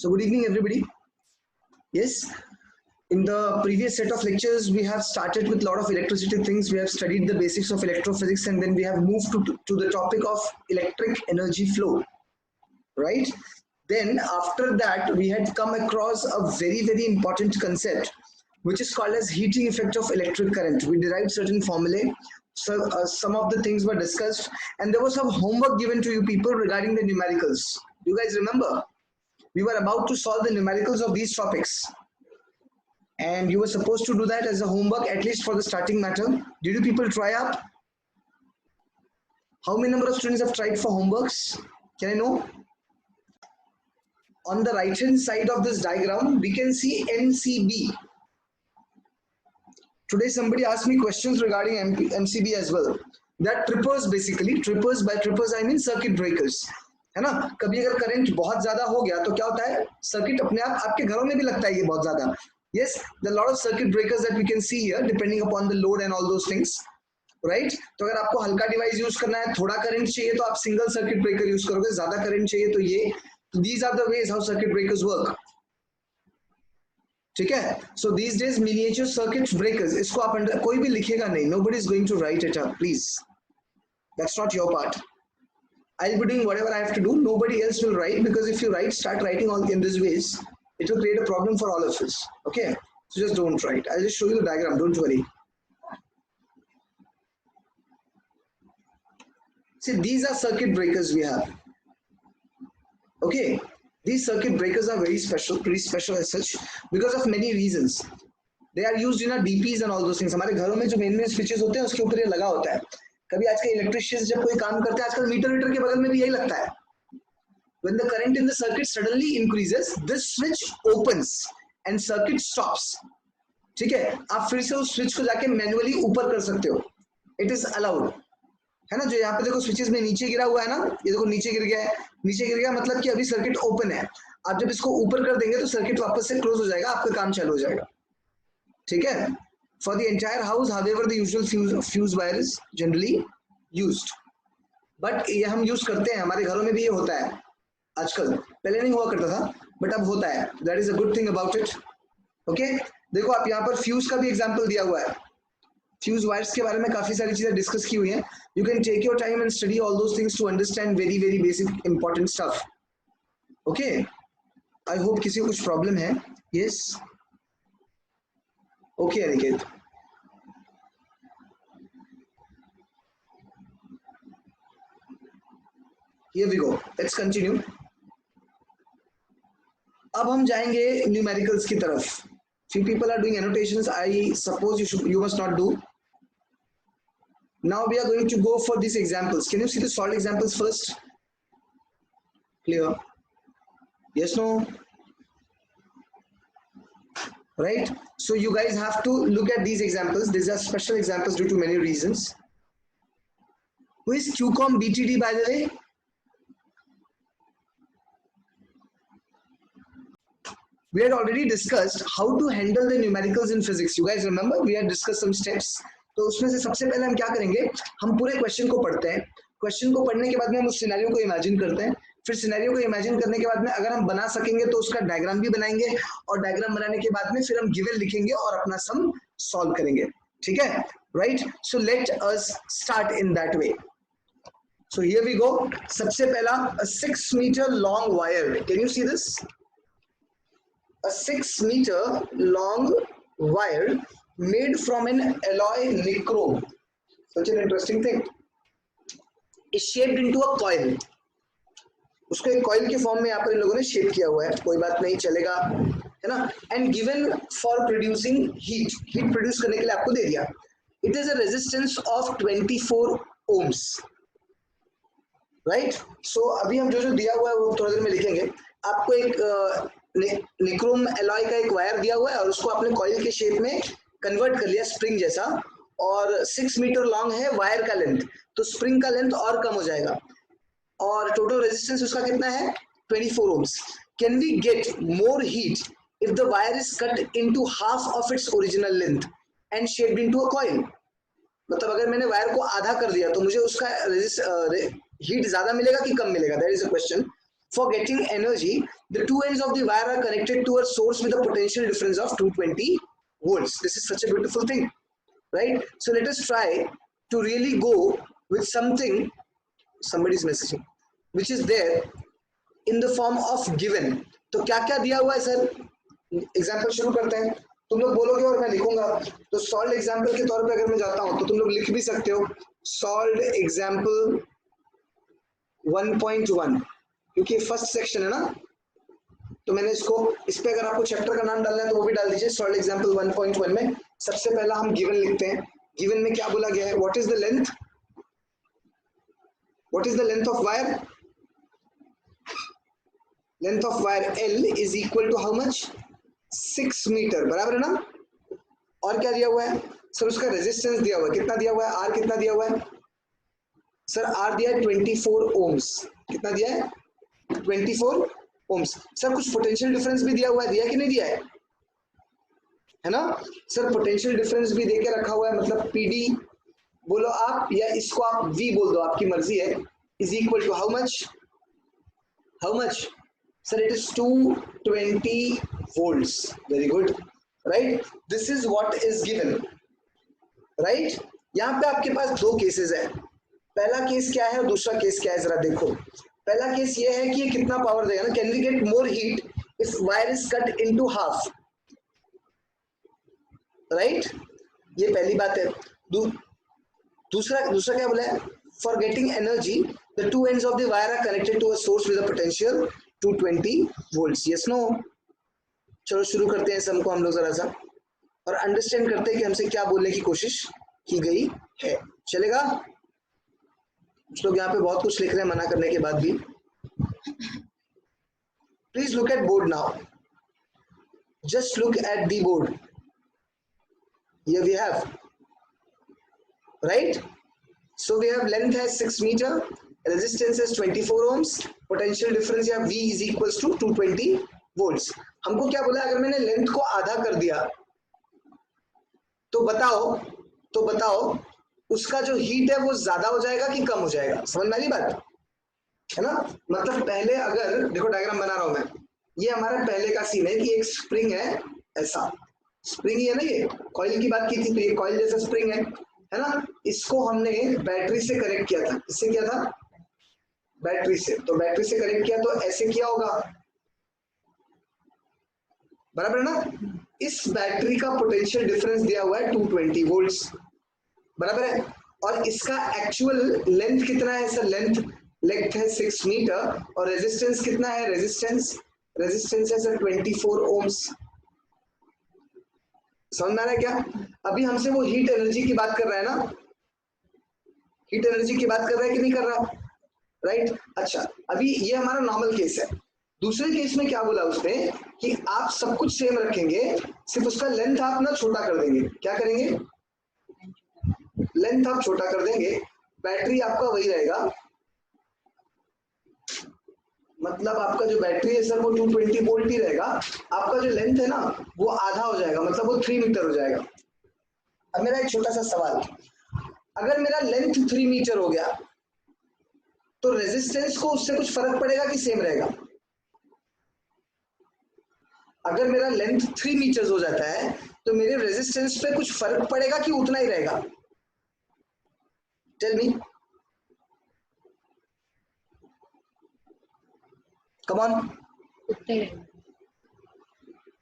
So good evening, everybody. Yes, in the previous set of lectures, we have started with a lot of electricity things. We have studied the basics of electrophysics, and then we have moved to the topic of electric energy flow, right? Then after that, we had come across a very, very important concept, which is called as heating effect of electric current. We derived certain formulae. So some of the things were discussed, and there was some homework given to you people regarding the numericals. Do you guys remember? We were about to solve the numericals of these topics, and you were supposed to do that as a homework, at least for the starting matter. Did you people try up? How many number of students have tried for homeworks? Can I know? On the right hand side of this diagram, we can see MCB. Today somebody asked me questions regarding MCB as well. That trippers, basically trippers, by trippers I mean circuit breakers, है ना? कभी अगर current बहुत ज्यादा हो गया तो क्या होता है, सर्किट अपने आप आपके घरों में भी लगता है ये बहुत ज्यादा. Yes, there are a lot of circuit breakers that we can see here depending upon the load and all those things, right? तो अगर आपको हल्का डिवाइस यूज करना है, थोड़ा करंट चाहिए तो आप सिंगल सर्किट ब्रेकर यूज करोगे, ज्यादा करंट चाहिए तो ये. These are the ways how circuit breakers work. ठीक है? So these days miniature circuit breakers, इसको आप कोई भी लिखेगा नहीं. Nobody is going to write it up, please. That's not your part. I'll be doing whatever I have to do. Nobody else will write, because if you start writing all in these ways, it will create a problem for all of us. Okay, so just don't write. I'll just show you the diagram. Don't worry. See, these are circuit breakers we have. Okay, these circuit breakers are very special, pretty special as such, because of many reasons. They are used in our DPs and all those things. हमारे घरों में जो main switches होते हैं उसके ऊपर ये लगा होता है. कभी आजकल इलेक्ट्रिशियंस जब कोई काम करते हैं, आजकल मीटर के बगल में भी यही लगता है. When the current in the circuit suddenly increases, this switch opens and circuit stops. ठीक है? आप फिर से उस स्विच को जाके मैन्युअली ऊपर कर सकते हो. It is allowed. है ना? जो यहाँ पे देखो स्विचेस में नीचे गिरा हुआ है ना, ये देखो नीचे गिर गया है. नीचे गिर गया मतलब कि अभी सर्किट ओपन है. आप जब इसको ऊपर कर देंगे तो सर्किट वापस से क्लोज हो जाएगा, आपका काम चालू हो जाएगा. ठीक है? For the entire house, however, the usual fuse wire is generally used. But ये हम यूज करते हैं, हमारे घरों में भी ये होता है आजकल. पहले नहीं हुआ करता था, बट अब होता है. That is a good thing about it. Okay? देखो आप यहाँ पर फ्यूज का भी एग्जांपल दिया हुआ है. फ्यूज वायर्स के बारे में काफी सारी चीजें डिस्कस की हुई हैं. You can take your time and study all those things to understand very, very basic important stuff. Okay? I hope किसी को कुछ प्रॉब्लम है. Yes? Okay, Aniket. Here we go. Let's continue. अब हम जाएंगे न्यूमेरिकल्स की तरफ. Few people are doing annotations. I suppose you must not do. Now we are going to go for these examples. Can you see the solved examples first? Clear? Yes, no? Right? So you guys have to look at these examples. These are special examples due to many reasons. Who is QCOM BTD, by the way? We had already discussed how to handle the numericals in physics. You guys remember? We had discussed some steps. तो उसमें से सबसे पहले हम क्या करेंगे, हम पूरे क्वेश्चन को पढ़ते हैं. क्वेश्चन को पढ़ने के बाद में हम उस सिनेरियो को इमेजिन करते हैं. फिर सिनेरियो को इमेजिन करने के बाद में अगर हम बना सकेंगे तो उसका डायग्राम भी बनाएंगे, और डायग्राम बनाने के बाद में फिर हम गिवन लिखेंगे और अपना सम सॉल्व करेंगे. ठीक है? Right? So let us start in that way. So here we go. सबसे पहला, a 6 meter long wire. Can you see this? A 6 meter long wire made from an alloy nichrome. Such an interesting thing. Is shaped into a coil. उसको एक coil के form में यहाँ पर इन लोगों ने शेप किया हुआ है. कोई बात नहीं, चलेगा, है ना? And given for producing heat. Heat produce करने के लिए आपको दे दिया. It is a resistance of 24 ohms. Right? So अभी हम जो दिया हुआ है वो थोड़ी देर में लिखेंगे. आपको एक निक्रोम एलॉय का एक वायर दिया हुआ है और उसको आपने कॉइल के शेप में कन्वर्ट कर लिया, स्प्रिंग जैसा, और 6 मीटर लॉन्ग है वायर का लेंथ, तो स्प्रिंग का लेंथ और कम हो जाएगा. और टोटल रेजिस्टेंस उसका कितना है? 24 ohms. Can we get more heat if the wire is cut into half of its original length and shaped into a coil. मतलब अगर मैंने वायर को आधा कर दिया तो मुझे उसका हीट ज्यादा मिलेगा कि कम मिलेगा? That is a question. For getting energy, the two ends of the wire are connected to a source with a potential difference of 220 volts. This is such a beautiful thing, right? So let us try to really go with something, somebody is messaging, which is there in the form of given. तो क्या क्या दिया हुआ है sir? Example शुरू करते हैं, तुम लोग बोलोगे और मैं लिखूंगा। तो सॉल्व एग्जाम्पल के तौर पे अगर मैं जाता हूं तो तुम लोग लिख भी सकते हो सॉल्व एग्जाम्पल 1.1, क्योंकि फर्स्ट सेक्शन है ना, तो मैंने इसको इस पे अगर आपको चैप्टर का नाम डालना है तो वो भी डाल दीजिए। सॉल्व एग्जाम्पल 1.1 में सबसे पहला हम गिवन लिखते हैं। गिवन में क्या बोला गया है? What is the length, what is the length of wire? Length of wire L is equal to how much? 6 metre, बराबर है ना? और क्या दिया हुआ है सर? उसका रेजिस्टेंस दिया हुआ है, कितना दिया हुआ है? R कितना दिया हुआ है सर? R दिया है 24 ओम्स। कितना दिया है? 24 ओम्स। सर कुछ पोटेंशियल डिफरेंस भी दिया हुआ है, दिया कि नहीं दिया है ना सर? पोटेंशियल डिफरेंस भी देके रखा हुआ है, मतलब PD बोलो आप या इसको आप V बोल दो, आपकी मर्जी है। Is equal to how much? How much sir? It is 220 volts. Very good, right? This is what is given, right? यहाँ पे आपके पास दो केसेस है। पहला केस क्या है और दूसरा केस क्या है, जरा देखो। पहला केस ये है कि ये कितना पावर देगा ना, can we get more heat if wire is cut into half, right? ये पहली बात है। दूसरा क्या बोला है? For getting energy the two ends of the wire are connected to a source with a potential 220 volts. Yes no? चलो शुरू करते हैं सम को हम लोग जरा सा, और अंडरस्टैंड करते हैं कि हमसे क्या बोलने की कोशिश की गई है। चलेगा? कुछ लोग यहाँ पे बहुत कुछ लिख रहे हैं मना करने के बाद भी। Please look at board now, just look at the board. Here we have, right? So we have length as 6 meter, resistance as 24 ohms, potential difference या V is equals to 220 volts. हमको क्या बोला? अगर मैंने लेंथ को आधा कर दिया तो बताओ उसका जो हीट है वो ज्यादा हो जाएगा कि कम हो जाएगा? समझ में आ रही बात है ना? मतलब पहले अगर देखो, डायग्राम बना रहा हूं मैं, ये हमारा पहले का सीन है कि एक स्प्रिंग है, ऐसा स्प्रिंग ही है ना, ये कॉइल की बात की थी, तो ये कॉइल जैसा स्प्रिंग है ना? इसको हमने बैटरी से कनेक्ट किया था। इससे किया था? बैटरी से। तो बैटरी से कनेक्ट किया तो ऐसे किया होगा, बराबर ना? इस बैटरी का पोटेंशियल डिफरेंस दिया हुआ है 220 वोल्ट्स, बराबर है? और इसका एक्चुअल लेंथ कितना है सर? लेंथ है 6 मीटर, और रेजिस्टेंस कितना है? रेजिस्टेंस है सर 24 ओम्स। समझ में आ रहा है क्या? अभी हमसे वो हीट एनर्जी की बात कर रहा है ना, हीट एनर्जी की बात कर रहा है कि नहीं कर रहा, राइट? अच्छा, अभी ये हमारा नॉर्मल केस है। दूसरे केस में क्या बोला उसने कि आप सब कुछ सेम रखेंगे, सिर्फ उसका लेंथ आप ना छोटा कर देंगे। क्या करेंगे? लेंथ आप छोटा कर देंगे, बैटरी आपका वही रहेगा, मतलब आपका जो बैटरी है सर वो 220 वोल्ट ही रहेगा। आपका जो लेंथ है ना वो आधा हो जाएगा, मतलब वो 3 मीटर हो जाएगा। अब मेरा एक छोटा सा सवाल, अगर मेरा लेंथ 3 मीटर हो गया तो रेजिस्टेंस को उससे कुछ फर्क पड़ेगा कि सेम रहेगा? अगर मेरा लेंथ 3 मीटर हो जाता है तो मेरे रेजिस्टेंस पे कुछ फर्क पड़ेगा कि उतना ही रहेगा? Tell me, come on.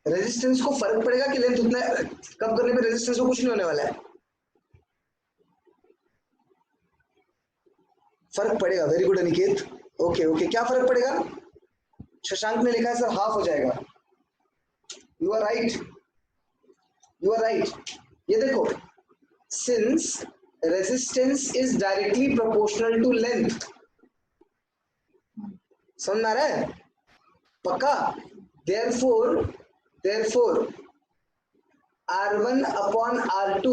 Resistance को फर्क पड़ेगा कि लेंथ उतना कम करने पे रेजिस्टेंस को कुछ नहीं होने वाला है? फर्क पड़ेगा। Very good Aniket. ओके, क्या फर्क पड़ेगा? शशांक ने लिखा है सर हाफ हो जाएगा। You are right. ये देखो, since resistance is directly proportional to length, समझ आ रहा है? पक्का? therefore R1 upon R2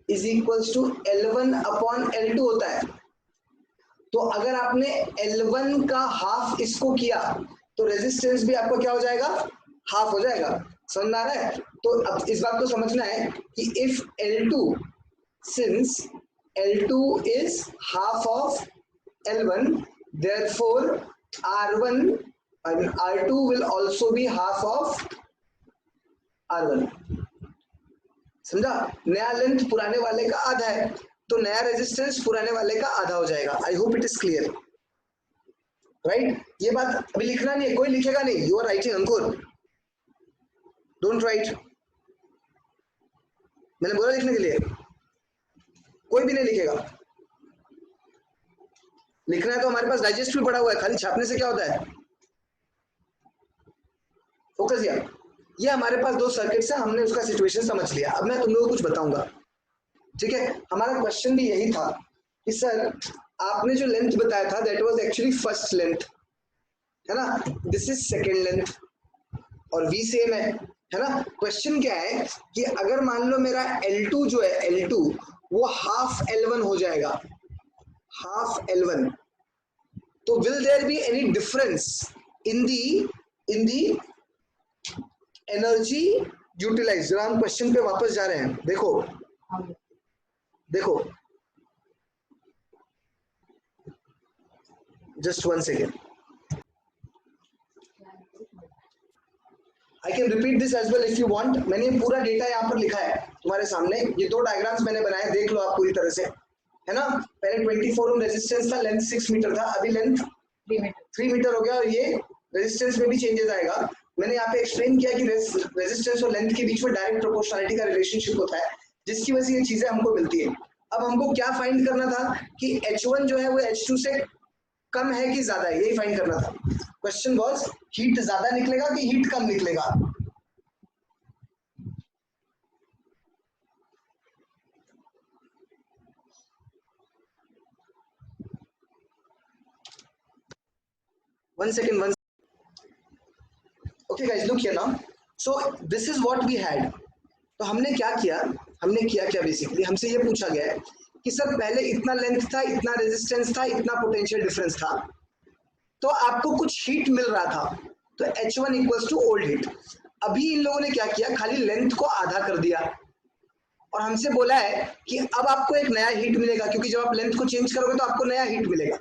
is equals to L1 upon L2 होता है। तो अगर आपने L1 का हाफ इसको किया तो रेजिस्टेंस भी आपका क्या हो जाएगा? हाफ हो जाएगा। समझ आ रहा है? तो अब इस बात को समझना है कि if L2, since L2 is half of L1, therefore R1 I mean R2 will also be half of R1। समझा? नया लेंथ पुराने वाले का आधा है तो नया रेजिस्टेंस पुराने वाले का आधा हो जाएगा। I hope it is clear, right? ये बात अभी लिखना नहीं है, कोई लिखेगा नहीं। You are writing Ankur, don't write. मैंने बोला लिखने के लिए, कोई भी नहीं लिखेगा। लिखना है तो हमारे पास डाइजेस्ट भी पड़ा हुआ है, खाली छापने से क्या होता है? फोकस यार। ये हमारे पास दो सर्किट्स है, हमने उसका सिचुएशन समझ लिया। अब मैं तुम लोगों को कुछ बताऊंगा, ठीक है? हमारा क्वेश्चन भी यही था कि सर आपने जो लेंथ बताया था that was actually first length, है ना? दिस इज सेकेंड लेंथ और V सेम है ना? क्वेश्चन क्या है कि अगर मान लो मेरा L2 जो है L2 वो हाफ L1 हो जाएगा, हाफ L1, तो will there be any difference in the energy utilize? जरा हम क्वेश्चन पे वापस जा रहे हैं। देखो देखो, just 1 second, I can repeat this as well if you want. मैंने पूरा डेटा यहाँ पर लिखा है तुम्हारे सामने, ये दो डायग्राम्स मैंने बनाए, देख लो आप पूरी तरह से, है ना? पहले 24 ओम रेजिस्टेंस था, लेंथ 6 मीटर था, अभी लेंथ 3 मीटर हो गया और ये रेजिस्टेंस में भी चेंजेस आएगा। मैंने यहाँ पे एक्सप्लेन किया कि रेजिस्टेंस और लेंथ के बीच में डायरेक्ट प्रोपोर्शनलिटी का रिलेशनशिप होता है, जिसकी वजह से ये चीजें हमको मिलती है। अब हमको क्या फाइंड करना था कि H1 जो है वो H2 से कम है कि ज्यादा है, यही फाइंड करना था। क्वेश्चन वाज हीट ज्यादा निकलेगा कि हीट कम निकलेगा? One second. Okay guys, look here now. So this is what we had. तो हमने क्या किया बेसिकली हमसे ये पूछा गया है कि सर पहले इतना लेंथ था, इतना रेजिस्टेंस था, इतना पोटेंशियल डिफरेंस था, तो आपको कुछ हीट मिल रहा था, तो H1 equals to old heat. अभी इन लोगों ने क्या किया, खाली लेंथ को आधा कर दिया और हमसे बोला है कि अब आपको एक नया हीट मिलेगा, क्योंकि जब आप लेंथ को चेंज करोगे तो आपको नया हीट मिलेगा,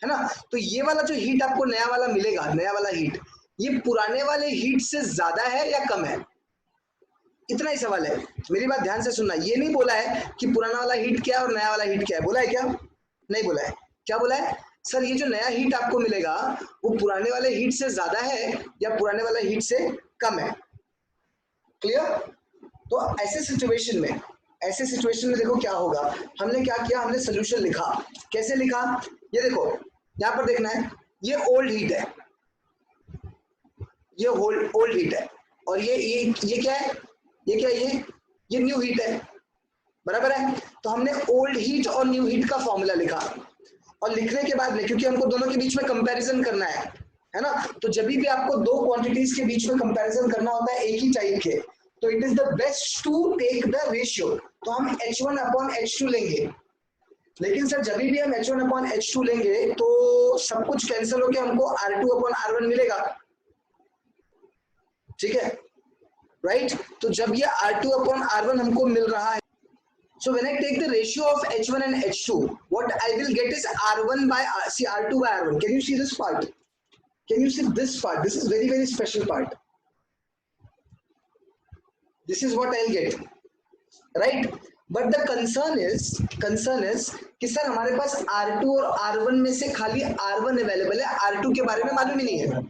है ना? तो ये वाला जो हीट आपको नया वाला मिलेगा, नया वाला हीट, ये पुराने वाले हीट से ज्यादा है या कम है? इतना ही सवाल है। मेरी बात ध्यान से सुनना, ये नहीं बोला है कि पुराना वाला हीट क्या है और नया वाला हीट क्या है, बोला है क्या? नहीं बोला है। क्या बोला है? सर ये जो नया हीट आपको मिलेगा वो पुराने वाले हीट से ज्यादा है या पुराने वाले हीट से कम है? क्लियर? तो ऐसे सिचुएशन में देखो क्या होगा। हमने क्या किया, हमने सोल्यूशन लिखा। कैसे लिखा? ये देखो, यहां पर देखना है, ये ओल्ड हीट है, ये ओल्ड हीट है, और ये क्या है, ये न्यू हीट है, बराबर है? तो हमने ओल्ड हीट और न्यू हीट का फॉर्मूला लिखा, और लिखने के बाद में क्योंकि हमको दोनों के बीच में कंपैरिजन करना है ना? तो जब भी आपको दो क्वांटिटीज के बीच में कंपैरिजन करना होता है एक ही टाइप के, तो it is the best to take the ratio. तो हम H1 अपॉन H2 लेंगे, लेकिन सर जब भी हम H1 अपॉन H2 लेंगे तो सब कुछ कैंसिल होकर हमको R2 अपॉन R1 मिलेगा, ठीक है? राइट? तो जब ये R2 upon R1 हमको मिल रहा है, so when I take the ratio of H1 and H2, what I will get is R1 by R2 by R1. Can you see this part? Can you see this part? This is very special part. This is what I'll get, right? But the concern is कि sir हमारे पास R2 और R1 में से खाली R1 available है, R2 के बारे में मालूम ही नहीं है,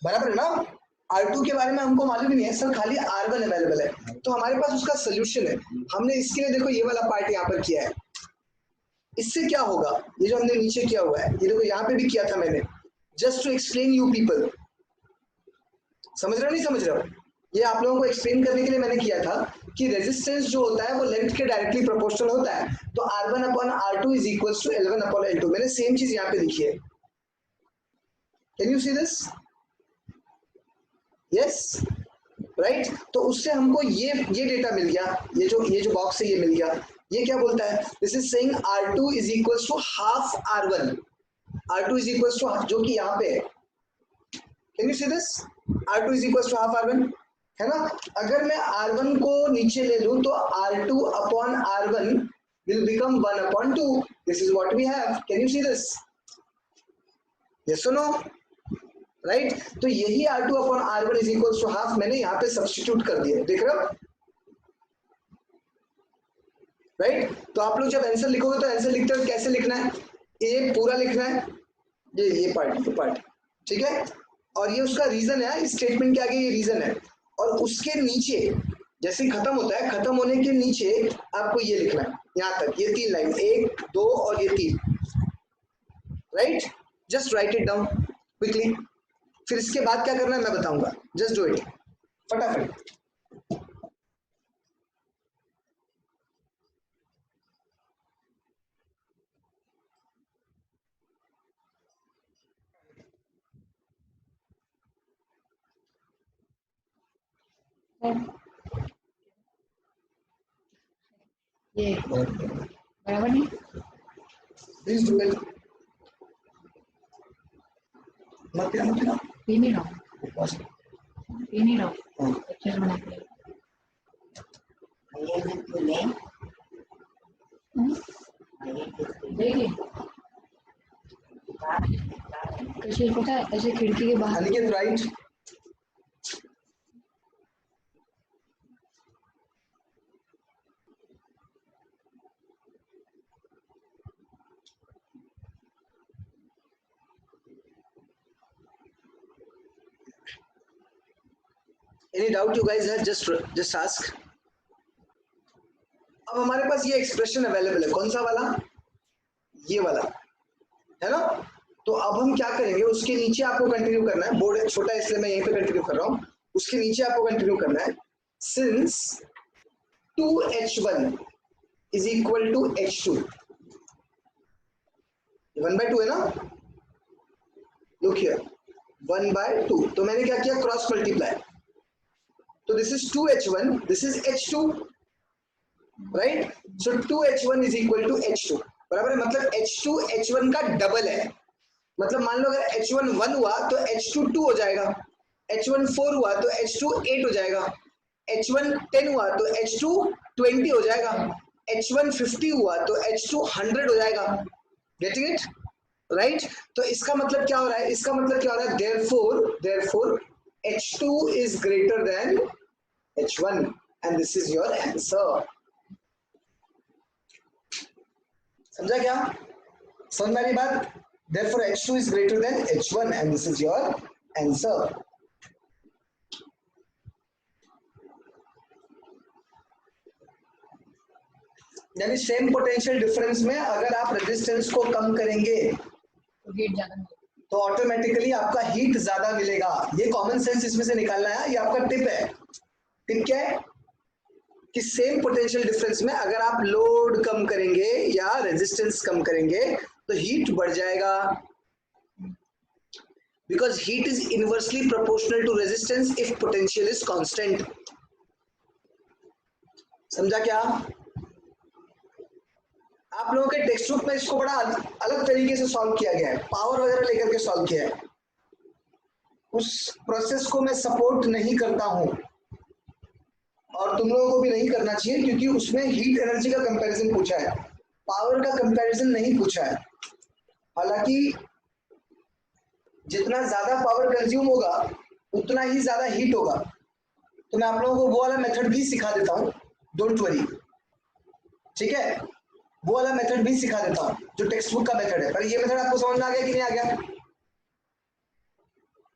बराबर है ना? R2 के बारे में हमको मालूम ही नहीं है, सर खाली R1 अवेलेबल है। तो हमारे पास उसका सोल्यूशन है। हमने इसके लिए देखो ये वाला पार्ट यहाँ पर किया है। इससे क्या होगा, ये जो हमने नीचे किया हुआ है, ये देखो यहाँ पे भी किया था मैंने, just to explain you people. समझ रहे हो नहीं समझ रहे हो? ये आप लोगों को एक्सप्लेन करने के लिए मैंने किया था कि रेजिस्टेंस जो होता है वो लेंथ के डायरेक्टली प्रोपोर्शनल होता है। तो R1 upon R2 is equals to L1 upon L2। मैंने सेम चीज यहाँ पे लिखी है। Can you see this? Yes, right? तो उससे हमको ये डेटा मिल गया, ये जो बॉक्स है ये मिल गया। ये क्या बोलता है? This is saying R2 is equals to half R1। R2 is equals to, जो कि यहाँ पे है, can you see this? R2 is equals to half R1, है ना? अगर मैं R1 को नीचे ले लूं तो R2 upon R1 will become 1 upon 2. This is what we have. Can you see this? Yes और नो, राइट। तो यही R2 upon R1 is equal to half मैंने यहाँ पे सब्स्टिट्यूट कर दिया, देख रहे हो, राइट। तो आप लोग जब आंसर लिखोगे तो आंसर लिखते हो कैसे लिखना है, ये पूरा लिखना है, ये पार्ट, ठीक है। और ये उसका रीजन है, स्टेटमेंट के आगे ये रीजन है, और उसके नीचे जैसे ही खत्म होता है, खत्म होने के नीचे आपको ये लिखना है, यहाँ तक ये 3 लाइन, 1 2 और ये 3, right. Just right it down quickly. फिर इसके बाद क्या करना है मैं बताऊंगा, जस्ट डू इट फटाफट। ये बराबर नहीं, प्लीज डू इट, मत पीना पी नहीं रहा हूँ, पी नहीं रहा हूँ, पिक्चर बना के देखिए कैसे पता है, ऐसे खिड़की के बाहर Aniket right. Any doubt you guys have, just ask. अब हमारे पास ये एक्सप्रेशन अवेलेबल है, कौन सा वाला, ये वाला है ना। तो अब हम क्या करेंगे, उसके नीचे आपको कंटिन्यू करना है, बोर्ड छोटा है इसलिए मैं यहीं पे कंटिन्यू कर रहा हूँ, उसके नीचे आपको कंटिन्यू करना है, since 2H1 is equal to H2, 1/2 है ना, लुक हियर 1/2, तो मैंने क्या किया, क्रॉस मल्टीप्लाई, तो this is 2H1, this is H2, right. So 2H1 is equal to H2, बराबर है, मतलब H2 H1 का डबल है, मतलब मान लो अगर H1 1 हुआ तो H2 2 हो जाएगा, H1 4 हुआ तो H2 8 हो जाएगा, H1 10 हुआ तो H2 20 हो जाएगा, H1 50 हुआ तो H2 100 हो जाएगा, गेटिंग इट, राइट। तो इसका मतलब क्या हो रहा है, इसका मतलब क्या हो रहा है, therefore H2 is greater than H1 and this is your answer. समझा क्या, समझ में आ रही बात, therefore H2 is greater than H1 and this is your answer। यानी सेम पोटेंशियल डिफरेंस में अगर आप रेजिस्टेंस को कम करेंगे तो हीट ज्यादा मिलेगा, तो ऑटोमेटिकली आपका हीट ज्यादा मिलेगा। ये कॉमन सेंस इसमें से निकालना है, ये आपका टिप है। टिप क्या है कि सेम पोटेंशियल डिफरेंस में अगर आप लोड कम करेंगे या रेजिस्टेंस कम करेंगे तो हीट बढ़ जाएगा, because heat is inversely proportional to resistance if potential is constant। समझा क्या, आप लोगों के टेक्स्ट बुक में इसको बड़ा अलग तरीके से सॉल्व किया गया है, पावर वगैरह लेकर के सॉल्व किया है, उस प्रोसेस को मैं सपोर्ट नहीं करता हूं और तुम लोगों को भी नहीं करना चाहिए, क्योंकि उसमें हीट एनर्जी का कंपैरिजन पूछा है, पावर का कंपैरिजन नहीं पूछा है। हालांकि जितना ज्यादा पावर कंज्यूम होगा उतना ही ज्यादा हीट होगा, तो मैं आप लोगों को वो वाला मेथड भी सिखा देता हूँ, डोंट वरी, ठीक है, वो वाला मेथड भी सिखा देता हूँ जो टेक्स्ट बुक का मेथड है। पर ये मेथड आपको समझ में आ गया कि नहीं आ गया,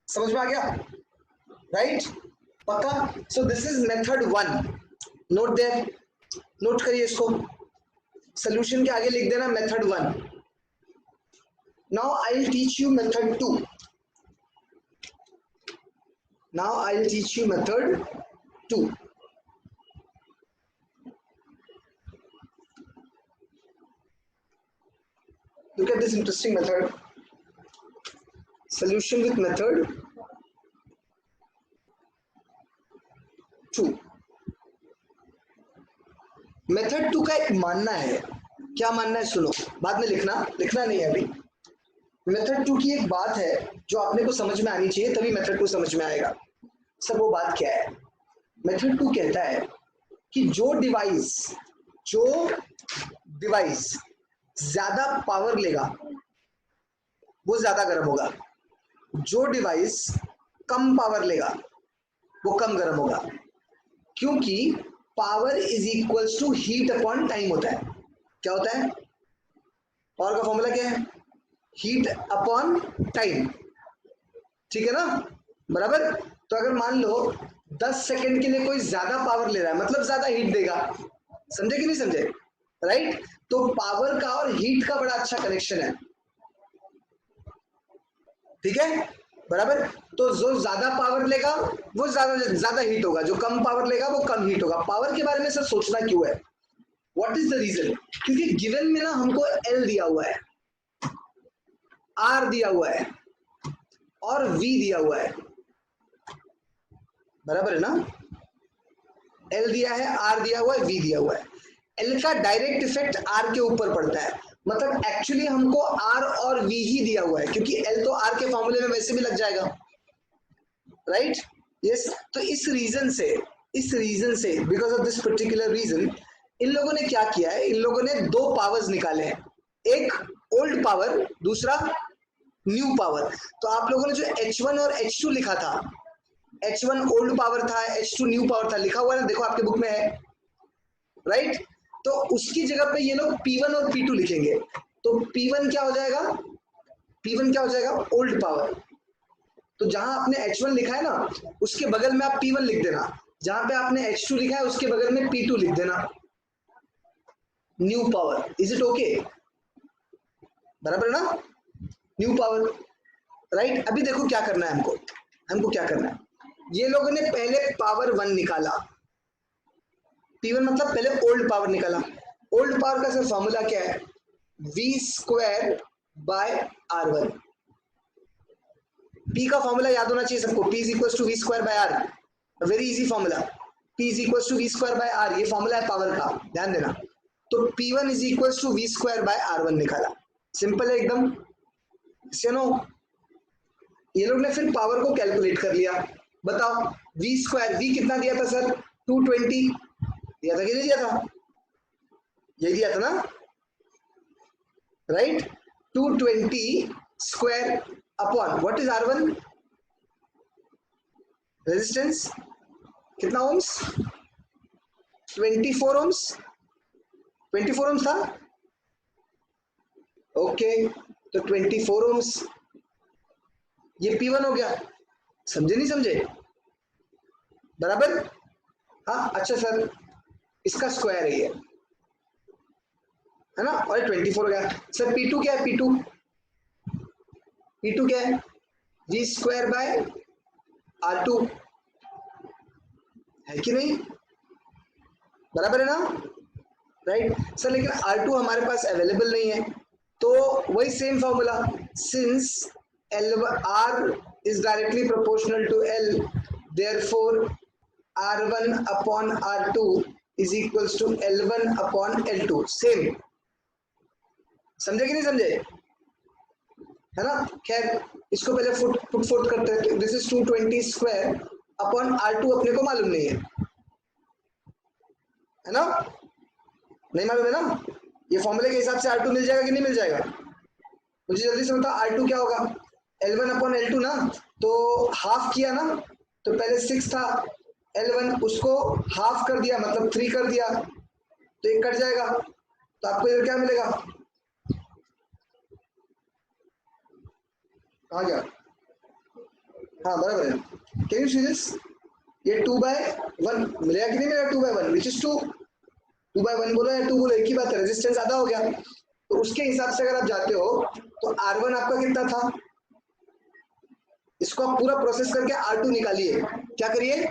समझ में आ गया, राइट, पक्का। So this is method 1, note there, note करिए इसको, सोल्यूशन के आगे लिख देना method 1। Now I will teach you method 2, now I'll teach you method 2। Look at this interesting method, solution with method 2। Method 2 का एक मानना है, क्या मानना है सुनो, बाद में लिखना नहीं है अभी। मेथड 2 की एक बात है जो आपने को समझ में आनी चाहिए, तभी मेथड 2 समझ में आएगा। सब वो बात क्या है, मेथड 2 कहता है कि जो डिवाइस ज्यादा पावर लेगा, वो ज्यादा गर्म होगा, जो डिवाइस कम पावर लेगा वो कम गर्म होगा, क्योंकि power is equals to heat upon time होता है। क्या होता है? पावर का फॉर्मूला क्या है? हीट अपॉन टाइम, ठीक है ना, बराबर। तो अगर मान लो 10 सेकंड के लिए कोई ज्यादा पावर ले रहा है, मतलब ज्यादा हीट देगा, समझे कि नहीं समझे, राइट। तो पावर का और हीट का बड़ा अच्छा कनेक्शन है, ठीक है, बराबर। तो जो ज्यादा पावर लेगा वो ज्यादा ज्यादा हीट होगा, जो कम पावर लेगा वो कम हीट होगा। पावर के बारे में सर सोचना क्यों है? What is the reason? क्योंकि गिवन में ना हमको एल दिया हुआ है, आर दिया हुआ है और वी दिया हुआ है, बराबर है ना। एल दिया है, आर दिया हुआ है, वी दिया हुआ है। एल का डायरेक्ट इफेक्ट आर के ऊपर पड़ता है, मतलब एक्चुअली हमको आर और वी ही दिया हुआ है, क्योंकि एल तो आर के फॉर्मूले में वैसे भी लग जाएगा, राइट। यस, तो इस रीजन से because of this particular reason इन लोगों ने क्या किया है, इन लोगों ने दो पावर्स निकाले हैं, एक ओल्ड पावर, दूसरा न्यू पावर। तो आप लोगों ने जो H1 और H2 लिखा था, H1 ओल्ड पावर था, H2 न्यू पावर था, लिखा हुआ है ना, देखो आपके बुक में है, राइट। तो उसकी जगह पे ये लोग P1 और P2 लिखेंगे। तो P1 क्या हो जाएगा? P1 क्या हो जाएगा? Old power. तो जहां आपने H1 लिखा है ना, उसके बगल में आप P1 लिख देना, जहां पे आपने H2 लिखा है उसके बगल में P2 लिख देना, new power. Is it okay? बराबर ना, न्यू पावर, राइट। अभी देखो क्या करना है हमको, हमको क्या करना है, ये लोगों ने पहले पावर 1 निकाला, P1 मतलब पहले ओल्ड पावर निकाला। ओल्ड पावर का सर फॉर्मूला क्या है? V square by R1। P का फॉर्मूला याद होना चाहिए सबको, P is equal to V square by R, very easy formula, P is equal to V square by R, ये फॉर्मूला है पावर का, ध्यान देना। तो P1 is equal to V square by R1 निकाला, सिंपल है एकदम, सुनो। ये लोग ने फिर पावर को कैलकुलेट कर लिया, बताओ वी स्क्वायर, वी कितना दिया था सर? 220 दिया था कि नहीं दिया था? यही दिया था ना, right. 220 square upon what is R1? Resistance कितना ओम्स? 24 ओम्स, 24 ओम्स था, ओके। तो 24 ओम्स, ये P1 हो गया, समझे नहीं समझे, बराबर। हाँ अच्छा सर, इसका स्क्वायर है ये, है ना, और 24 हो गया। सर P2 क्या है? P2 क्या है? वी स्क्वायर बाय R2, है कि नहीं, बराबर है ना, राइट। सर लेकिन R2 हमारे पास अवेलेबल नहीं है, तो वही same formula, since L R is directly proportional to L, therefore R1 upon R2 is equals to L1 upon L2, same, समझे कि नहीं समझे, है ना। खैर इसको पहले पुट फोर्थ करते हैं, तो this is 220 square upon R2 अपने को मालूम नहीं है ना, नहीं मालूम है ना। ये फॉर्मूले के हिसाब से R2 मिल जाएगा कि नहीं मिल जाएगा? मुझे जल्दी से बताओ, R2 क्या होगा? L1 अपॉन L2 ना, तो हाफ किया ना, तो पहले 6 था L1, उसको हाफ कर दिया मतलब 3 कर दिया, तो एक कट जाएगा, तो आपको इधर क्या मिलेगा? कहाँ गया? हाँ बराबर है, कैन यू सी दिस, ये 2/1 मिलेगा कि नहीं मिलेगा? 2/1 विच इज 2, 2/1 बोलो या 2 बोलो एक ही बात है, रेजिस्टेंस आधा हो गया। तो उसके हिसाब से अगर आप जाते हो तो R1 आपका कितना था, इसको आप पूरा प्रोसेस करके R2 निकालिए, क्या करिए?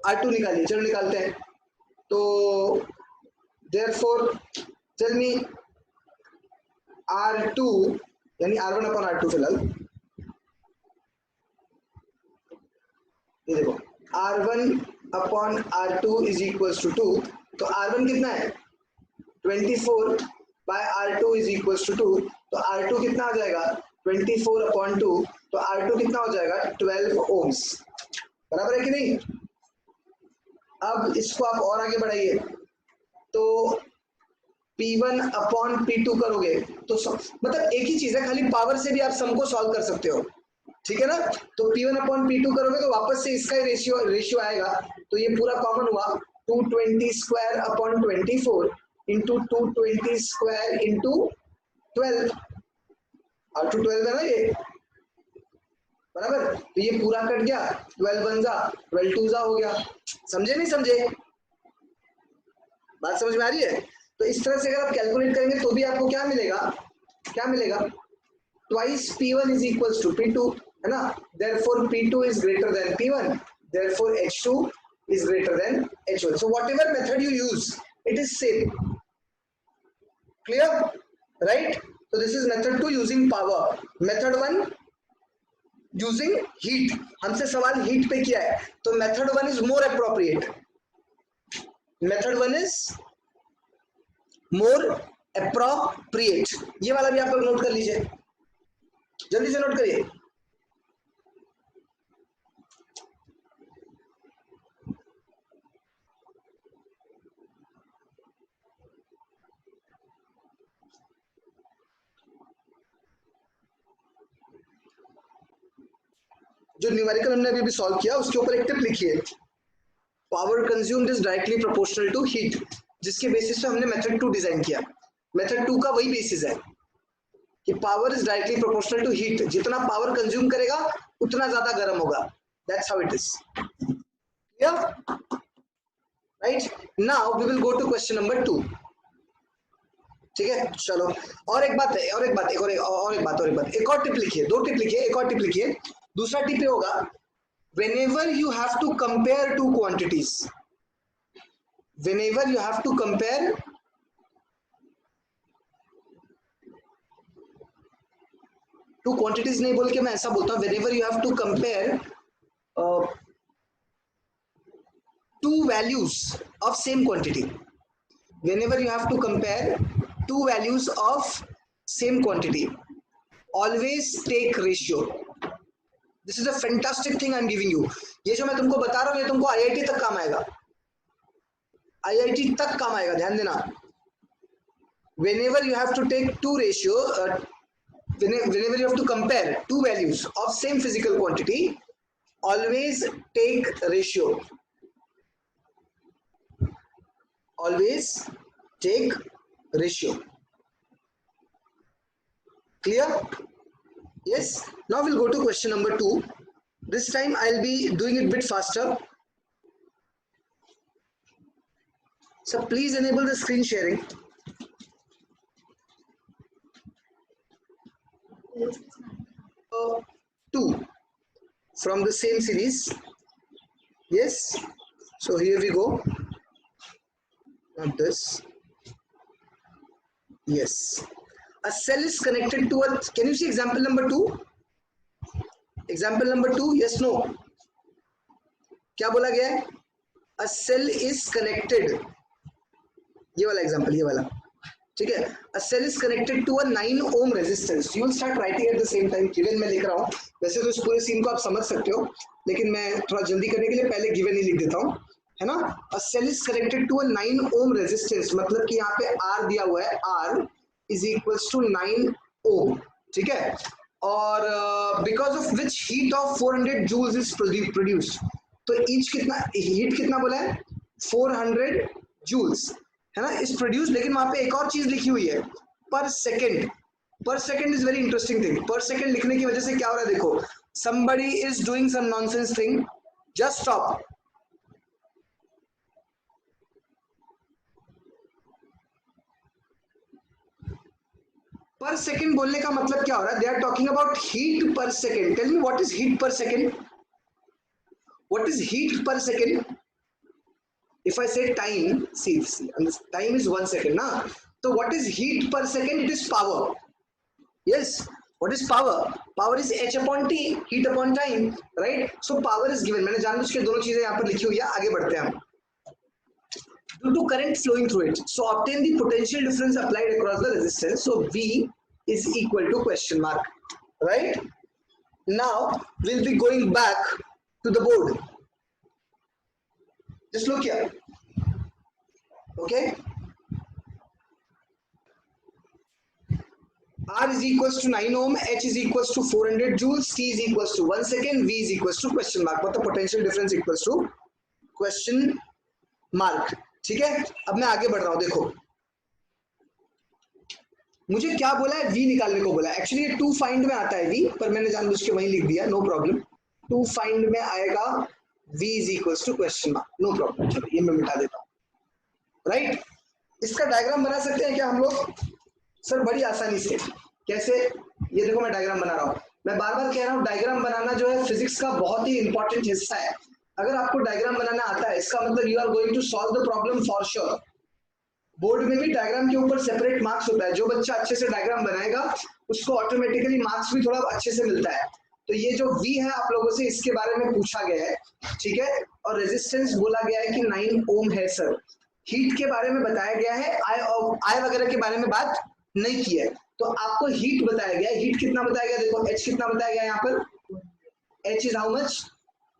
R2 निकालिए, चलो निकालते हैं। तो देयरफॉर टेल मी R2 यानी R1 अपॉन R2, फिलहाल ये देखो R1 upon R2 is equal to 2, तो R1 कितना है? 24 bye R2 is equal to 2, तो R2 कितना आ जाएगा? 24 अपॉन 2, तो R2 कितना हो जाएगा? 12 ओम्स, बराबर है कि नहीं। अब इसको आप और आगे बढ़ाइए, तो P1 अपॉन P2 करोगे तो मतलब एक ही चीज है, खाली पावर से भी आप सम को सॉल्व कर सकते हो, ठीक है ना। तो P1 अपॉन P2 करोगे तो वापस से इसका ही रेशियो आएगा, तो ये पूरा कॉमन हुआ 220 square upon 24 into 220 square into 12, और 12 है ना ये, बराबर। तो ये पूरा कट गया, 12 वन जा 12 टू जा हो गया। समझे नहीं समझे, बात समझ में आ रही है। तो इस तरह से अगर आप कैलकुलेट करेंगे तो भी आपको क्या मिलेगा, क्या मिलेगा, twice P1 is equals to P2, है ना। therefore P2 is greater than P1, therefore H2 is greater than H1. So whatever method you use, it is same. Clear, right? So this is method 2 using power. Method 1 using heat. हमसे सवाल heat पे किया है, तो method 1 is more appropriate. Method 1 is more appropriate. ये वाला भी आप लोग नोट कर लीजिए, जल्दी से नोट करिए। जो न्यूमेरिकल हमने अभी सॉल्व किया उसके ऊपर एक टिप लिखिए, power consumed is directly proportional to heat, जिसके बेसिस पे हमने मेथड 2 डिजाइन किया। मेथड 2 का वही बेसिस है कि power is directly proportional to heat, जितना पावर कंज्यूम करेगा उतना ज्यादा गर्म होगा, that's how it is. Clear, right. Now we will go to question number 2, ठीक है। चलो, और एक बात है, और एक बात, एक और टिप लिखिए, 2 टिप लिखिए, एक और टिप लिखिए। दूसरा टिप ये होगा, whenever you have to compare two quantities, whenever you have to compare two quantities, नहीं बोल के मैं ऐसा बोलता हूं, whenever you have to compare two values of same quantity, whenever you have to compare two values of same quantity, always take ratio. This is a fantastic thing I'm giving you. ये जो मैं तुमको बता रहा हूँ ये तुमको IIT तक काम आएगा, IIT तक काम आएगा, ध्यान देना। Whenever you have to take two ratio, whenever you have to compare two values of same physical quantity, always take ratio. Always take ratio. Clear? Yes. Now we'll go to question number 2. This time I'll be doing it a bit faster. So please enable the screen sharing. 2 from the same series. Yes. So here we go. Not this. Yes. A cell is connected to a. Can you see example number 2? Example number 2. Yes, no. क्या बोला गया है? A cell is connected. ये वाला example, ये वाला, ठीक है। A cell is connected to a 9 ohm resistance. You will start writing at the same time. Given मैं लिख रहा हूँ, वैसे तो इस पूरे सीन को आप समझ सकते हो, लेकिन मैं थोड़ा जल्दी करने के लिए पहले given ही लिख देता हूँ, है ना। A cell is connected to a 9 ohm resistance, मतलब कि यहाँ पे R दिया हुआ है, R is equals to 9 ohm, ठीक है। और because of which heat of 400 joules is produced. तो each कितना heat कितना बोला है, 400 joules, है ना, इज प्रोड्यूस। लेकिन वहां पे एक और चीज लिखी हुई है, पर सेकेंड। पर second is very interesting thing. पर सेकेंड लिखने की वजह से क्या हो रहा है, देखो, somebody is doing some nonsense thing, just stop. Per second बोलने का मतलब क्या हो रहा है, they are talking about heat per second. Tell me what is heat per second, what is heat per second. If I say time, see, time is 1 second, na? So what is heat per second? It is power. Yes. What is power? Power is h upon t, heat upon time, right? So power is given. मैंने जानबूझ के दोनों चीजें यहाँ पर लिखी हुई है, आगे बढ़ते हैं हम। Due to current flowing through it, so obtain the potential difference applied across the resistance. So V is equal to question mark, right? Now we'll be going back to the board. Just look here. Okay. R is equals to 9 ohm, H is equals to 400 joules, T is equals to 1 second, V is equals to question mark, मतलब potential difference equals to question mark. ठीक है, अब मैं आगे बढ़ रहा हूं. देखो मुझे क्या बोला है, V निकालने को बोला है. एक्चुअली ये टू फाइंड में आता है V, पर मैंने जानबूझ के वहीं लिख दिया, नो प्रॉब्लम. टू फाइंड में आएगा V is equals to question mark, no problem. चलो ये मैं मिटा देता हूँ. राइट, इसका डायग्राम बना सकते हैं क्या हम लोग? सर बड़ी आसानी से. कैसे? ये देखो मैं डायग्राम बना रहा हूँ. मैं बार बार कह रहा हूँ डायग्राम बनाना जो है फिजिक्स का बहुत ही इंपॉर्टेंट हिस्सा है. अगर आपको डायग्राम बनाना आता है इसका मतलब you are going to solve the problem for sure. Board में भी डायग्राम के ऊपर सेपरेट मार्क्स होता है. जो बच्चा अच्छे से डायग्राम बनाएगा उसको ऑटोमेटिकली मार्क्स भी थोड़ा अच्छे से मिलता है. तो ये जो V है आप लोगों से इसके बारे में पूछा गया है. ठीक है, और रेजिस्टेंस बोला गया है कि 9 ओम है सर. हीट के बारे में बताया गया है, आई वगैरह के बारे में बात नहीं की है. तो आपको हीट बताया गया है. हीट कितना बताया गया? देखो H कितना बताया गया है यहाँ पर. H is how much?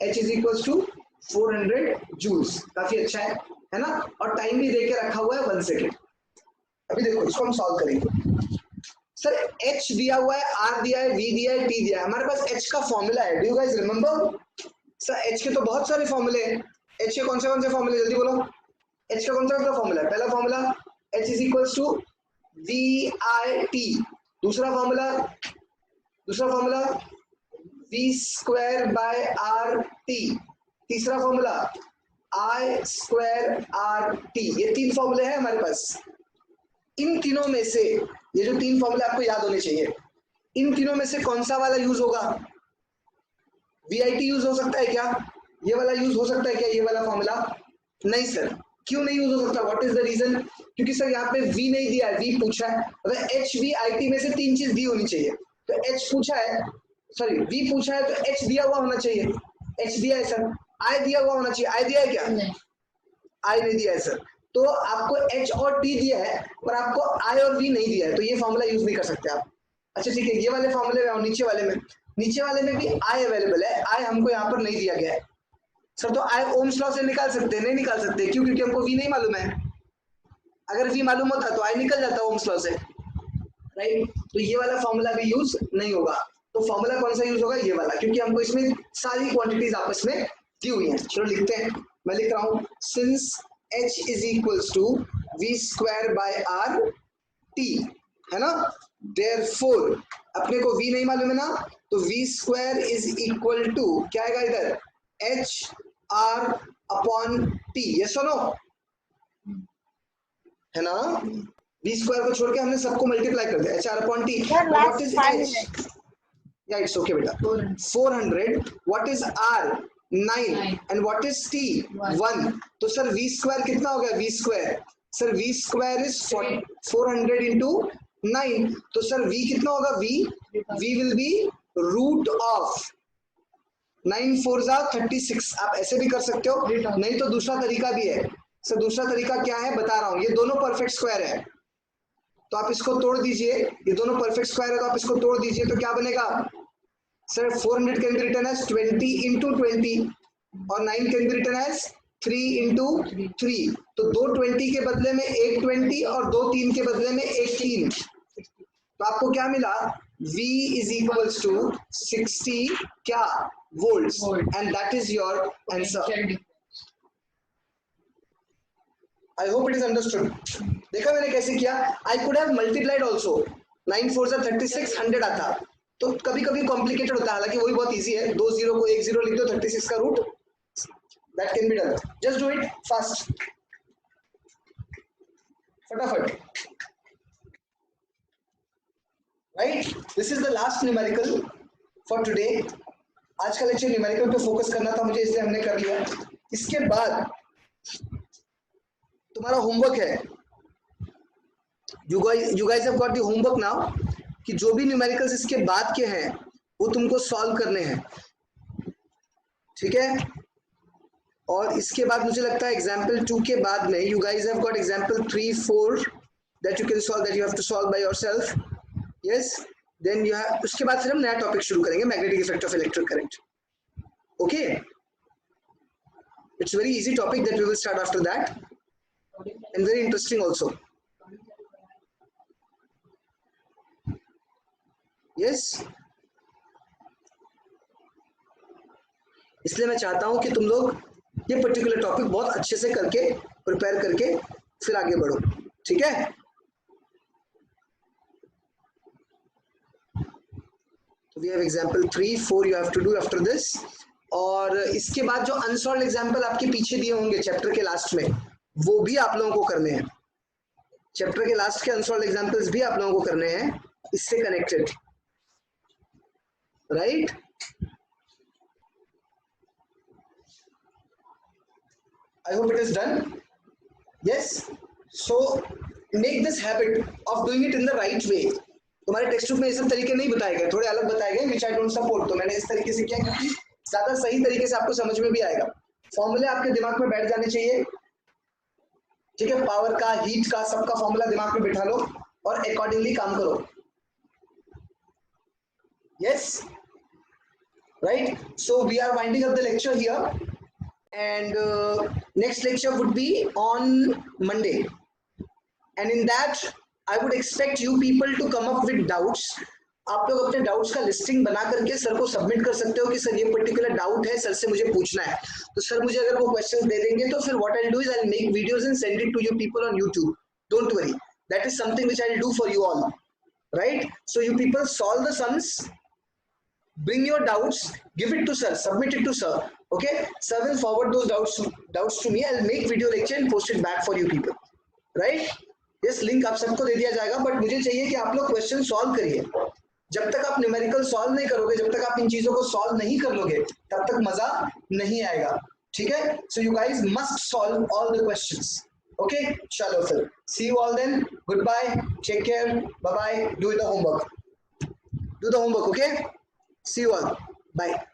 H is equals to 400 joules. काफी अच्छा है ना. और टाइम भी देके रखा हुआ है 1 सेकेंड. अभी देखो इसको हम सॉल्व करेंगे. सर H दिया हुआ है, R दिया है, V दिया है, T दिया है. हमारे पास H का फॉर्मूला है. Do you guys remember? Sir H के तो बहुत सारे फॉर्मूले हैं. H के कौन से फॉर्मूले, जल्दी बोलो. H का कौन सा फॉर्मूला है? पहला formula H is equals to VIT. दूसरा formula V square by RT. तीसरा फॉर्मूला I स्क्वायर RT. ये 3 फॉर्मूले हैं हमारे पास. इन तीनों में से ये जो 3 फॉर्मूले आपको याद होने चाहिए, इन तीनों में से कौन सा वाला यूज होगा? VIT यूज हो सकता है क्या? ये वाला यूज हो सकता है क्या? ये वाला फॉर्मूला नहीं सर. क्यों नहीं यूज हो सकता? What is the reason? क्योंकि सर यहाँ पे V नहीं दिया है, V पूछा है. अगर HVIT में से 3 चीज दी होनी चाहिए. तो H पूछा है, सॉरी V पूछा है तो H दिया हुआ होना चाहिए. H दिया है सर. I दिया हुआ होना चाहिए. I दिया है क्या? नहीं, I नहीं दिया है सर. तो आपको H और T दिया है पर आपको I और V नहीं दिया है, तो ये फॉर्मूला यूज नहीं कर सकते आप. अच्छा ठीक है, ये वाले फॉर्मूले में, नीचे वाले में भी I अवेलेबल है. I हमको यहाँ पर नहीं दिया गया है सर. तो I ओम्स लॉ से निकाल सकते हैं? नहीं निकाल सकते. क्यों? क्योंकि हमको V नहीं मालूम है. अगर V मालूम होता तो I निकल जाता ओम्स लॉ से. राइट, तो ये वाला फॉर्मूला भी यूज नहीं होगा. तो फॉर्मूला कौन सा यूज होगा? ये वाला, क्योंकि हमको इसमें सारी क्वांटिटीज आपस में दी हुई हैं. चलो लिखते हैं. मैं लिख रहा हूँ since H is equals to V square by RT, है ना. Therefore अपने को V नहीं मालूम है ना, तो V square is equal to क्या आएगा इधर? H R upon T. yes or no? है ना. V square को छोड़ के हमने सबको मल्टीप्लाई कर दिया. H R upon T. What is H? Yeah, it's okay बेटा. 400. What is R? 9. And what is T? 1. तो सर V स्क्वायर कितना हो गया? V square, sir V square is 400 into 9. तो सर V कितना होगा? V will be root of 9 4 जा 36. आप ऐसे भी कर सकते हो, नहीं तो दूसरा तरीका भी है. सर दूसरा तरीका क्या है बता रहा हूँ. ये दोनों परफेक्ट स्क्वायर है तो आप इसको तोड़ दीजिए. ये दोनों परफेक्ट स्क्वायर है तो आप इसको तोड़ दीजिए. तो क्या बनेगा sir? 400 can be written as 20 into 20 और 9 can be written as 3 into 3. तो 2 20 के बदले में 1 20 और 2 3 के बदले में 1 3. तो आपको क्या मिला? V इज इक्वल्स टू 60 क्या volts. And that is your answer. I hope it is understood. देखा मैंने कैसे किया? I could have multiplied also. 9 4 जा 36, 100 आता. तो कभी कभी कॉम्प्लिकेटेड होता है, हालांकि वही बहुत इजी है. 2 0 को 1 0 लिख दो, 36 का root. That can be done. Just do it fast, फटाफट. Right, this is the last numerical for today. आज का लेक्चर न्यूमेरिकल पे फोकस करना था मुझे, इसलिए हमने कर लिया. इसके बाद तुम्हारा होमवर्क है. you guys have got the homework now कि जो भी न्यूमेरिकल्स इसके बाद के हैं वो तुमको सॉल्व करने हैं. ठीक है, और इसके बाद मुझे लगता है एग्जाम्पल 2 के बाद में you guys have got example 3 4 that you can solve, that you have to solve by yourself. Yes, then you have, उसके बाद फिर हम नया टॉपिक शुरू करेंगे, magnetic effect of electric current. Okay, it's very easy topic that we will start after that and very interesting also. Yes, इसलिए मैं चाहता हूं कि तुम लोग ये पर्टिकुलर टॉपिक बहुत अच्छे से करके प्रिपेयर करके फिर आगे बढ़ो, ठीक है। We have example 3 4 you have to do after this. और इसके बाद जो अनसॉल्व्ड एग्जांपल आपके पीछे दिए होंगे चैप्टर के लास्ट में, वो भी आप लोगों को करने हैं। चैप्टर के लास्ट के अनसॉल्व्ड एग्जांपल्स भी आप लोगों को करने हैं इससे connected, right. I hope it is done. Yes. So make this habit of doing it in the right way. तुम्हारे टेक्स्ट बुक में ये सब तरीके नहीं बताए गए, थोड़े अलग बताए गए which I don't support। तो मैंने इस तरीके से किया क्योंकि ज्यादा सही तरीके से आपको समझ में भी आएगा। फॉर्मूले आपके दिमाग में बैठ जाने चाहिए, ठीक है। पावर का, हीट का, सबका फॉर्मूला दिमाग में बिठा लो और अकॉर्डिंगली काम करो। Yes, right. So we are winding up the lecture here. And next lecture would be on Monday, and in that I would expect you people to come up with doubts. आप लोग अपने doubts का listing बना करके sir को submit कर सकते हो कि सर ये पर्टिकुलर डाउट है, सर से मुझे पूछना है। तो सर मुझे अगर वो क्वेश्चंस दे देंगे तो फिर what I will do is I will make videos and send it to you people on YouTube. Don't worry, that is something which I will do for you all, right? So you people solve the sums, bring your doubts, give it to sir, submit it to sir. Okay, sir will forward those doubts to me. I'll make video lecture and post it back for you people, right? Yes, link आप सबको दे दिया जाएगा, but मुझे चाहिए कि आप लोग question solve करिए। जब तक आप न्यूमेरिकल सॉल्व नहीं करोगे, जब तक आप इन चीजों को सॉल्व नहीं कर लोगे, तब तक मजा नहीं आएगा, ठीक है। So you guys must solve all the questions. Okay, चलो फिर, see you all then, good bye, take care, bye bye, do the homework, okay? See you all. Bye.